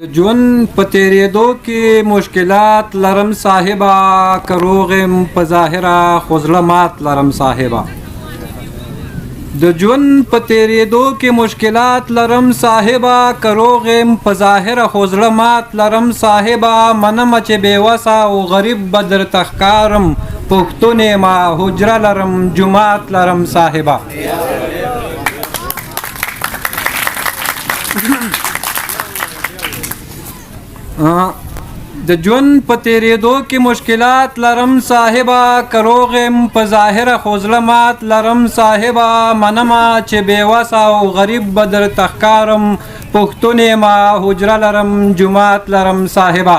د ژوند په تېرېدو کې مشکلات لرم صاحبه، که روغ یم په ظاهره خو زړه مات لرم صاحبه. د ژوند په تېرېدو کې مشکلات لرم صاحبه، که روغ یم په ظاهره خو زړه مات لرم صاحبه. منمه چې بېوسه او غریب به درته ښکارم، پښتون یمه حجره لرم جومات لرم صاحبه. د ژوند په تېرېدو کې مشکلات لرم صاحبه، که روغ یم په ظاهره خو زړه مات لرم صاحبه. منمه چې بېوسه او غریب به درته ښکارم، پښتون یمه حجره لرم جومات لرم صاحبه.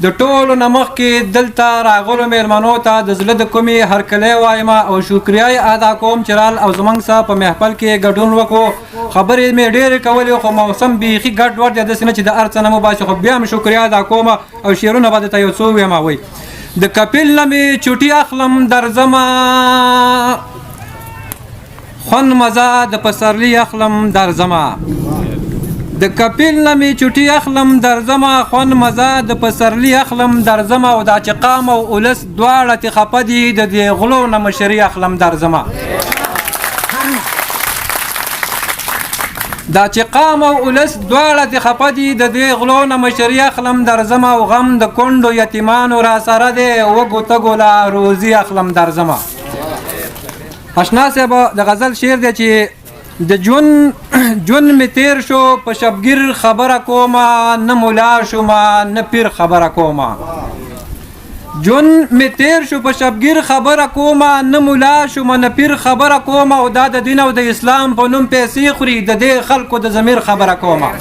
د ټولو نه مخکې دلته راغلو مېلمنو ته د زړه د کومې هرکلی وایم او شکریه یې ادا کوم چې رال او زموږ سره په محفل کې ګډون وکړو. خبرې مې ډېرې کولې خو موسم بیخي ګډوډ دی، داسې نه چې د هر څه نه مو باسي، خو بیا هم شکریه ادا کوم او شعرونه به درته یو څو ویم. وایي د کپیل نه مې چوټي اخلم درځمه، خوند مزه د پسرلي اخلم درځمه. د کپیل نه مې چوټي اخلم درځمه، خوند مزه د پسرلي اخلم درځمه. او دا چې قام او اولس دواړه تې خفه دي، د دې غلو نه مشري اخلم درځمه. دا چې قام او اولس دواړه تې خفه دي، د دې غلو نه مشري اخلم درځمه. او غم د کونډو یتیمانو را سره دی، وږو تږو لا روزي اخلم درځمه. اشنا صاحب د غزل شعر دی چې د ژوند مې تیر شو په شبګیر خبره کومه، نه ملا شومه نه پیر خبره کومه. ژوند مې تیر شو په شبګیر خبره کومه، نه ملا شومه نه پیر خبره کومه. او دا د دین او د اسلام په نوم پیسې خوري، د دې خلکو د ضمیر خبره کومه.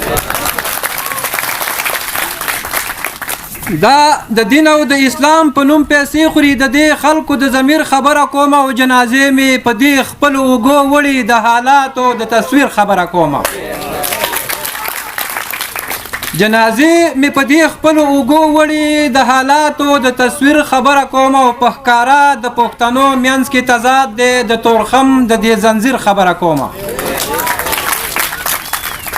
دا د دین او د اسلام په نوم پیسې خوري، د دې خلکو د ضمیر خبره کومه. او جنازې مې په دې خپل اوږو وړي، د حالاتو د تصویر خبره کومه. جنازې مې په دې خپل اوږو وړي، د حالاتو د تصویر خبره کومه. او په ښکاره د پښتنو منځ کې تضاد دی، د تورخم د دې زنځیر خبره کومه.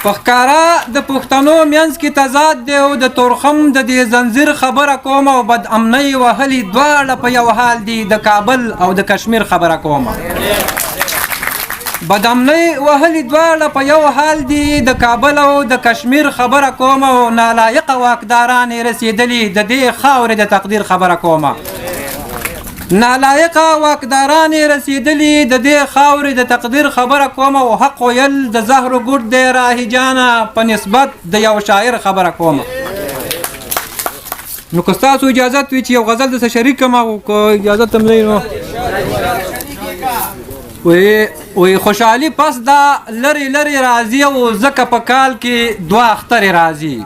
په ښکاره د پښتنو منځ کې تضاد دی او د تورخم د دې زنځیر خبره کومه. او بد امنۍ وهلي دواړه په یو حال دي، د کابل او د کشمیر خبره کومه. بد امنۍ وهلي دواړه په یو حال دي، د کابل او د کشمیر خبره کومه. او نالایقه واکداران یې رسېدلي، د دې خاورې د تقدیر خبره کومه. نالایقه واکداران یې رسېدلي، د دې خاورې د تقدیر خبره کومه. او حق ویل د زهرو ګوټ دی راهي جانه، په نسبت د یو شاعر خبره کومه. نو که ستاسو اجازت وي چې یو غزل درته شریک کړم، او که اجازت هم دی نو وایي خوشحالي پس دا لرې لرې راځي، او ځکه په کال کې دوه اخترې راځي.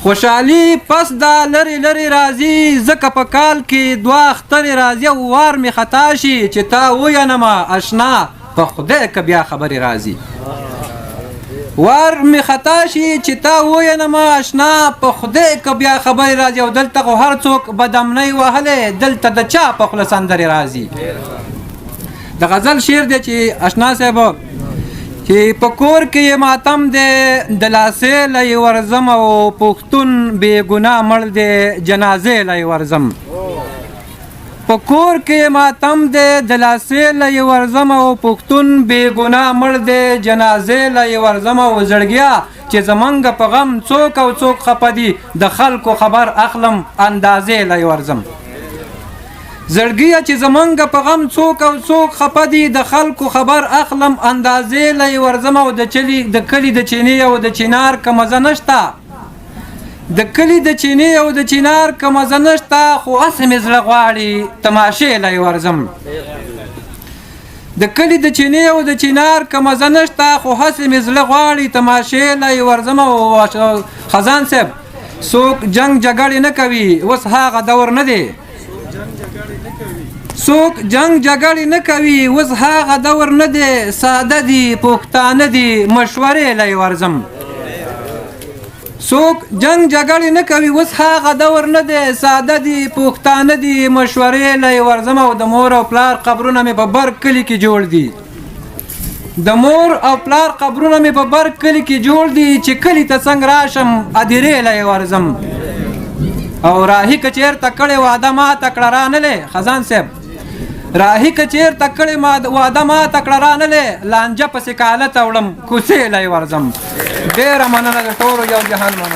خوشحالي پس دا لرې لرې راځي، ځکه په کال کې دوه اخترې راځي. او وار مې خطا شي چې تا وینمه اشنا، په خدای که بیا خبرې راځي. وار مې خطا شي چې تا وینمه اشنا، په خدای که بیا خبرې راځي. او دلته خو هر څوک بدامنۍ وهلی، دلته د چا په خوله سندرې راځي. د غزل شعر دی چې اشنا صاحب چې په کور کې یې ماتم دی، د لاسې له یې ورځم. او پښتون بې ګناه مړ دی، جنازې له یې ورځم. په کور کې یې ماتم دی، د لاسې له یې ورځم. او پښتون بې ګناه مړ دی، جنازې له یې ورځم. او زړګیا چې زمونږ په غم څوک او څوک خفه دي، د خلکو خبر اخلم اندازې له یې ورځم. زړګیا چې زمونږ په غم څوک او څوک خفه دي، د خلکو خبر اخلم اندازې له یې ورځم. او د کلي د چینې او د چینار که مزه نشته، د کلي د چینې او د چینار که مزه نشته، خو هسې مې زړه غواړي تماشې له یې ورځم. د کلي د چینې او د چینار که مزه نشته، خو هسې مې زړه غواړي تماشې له یې ورځم. او خزان صاحب څوک جنګ جګړې نه کوي، اوس هغه دور نه دی. څوک جنگ جګړې نه کوي، اوس هغه دور نه دی. ساده دي پښتانه دي، مشورې له یې ورځم. څوک جنگ جګړې نه کوي، اوس هغه دور نه دی. ساده دي پښتانه دي، مشورې له یې ورځم. او د مور او پلار قبرونه مې په بر کلي کې جوړ دي. د مور او پلار قبرونه مې په بر کلي کې جوړ دي چې کلي ته څنګه راشم ادیرې له یې ورځم او راهي که چېرته کړې واده ماته کړه رانلې خزان صاحب راهي که چېرته کړې واده ماته کړه رانلې لانجه پسې کاله ته وړم کوڅې له یې ورځم ډېره مننه د ټولو یو جهان مننه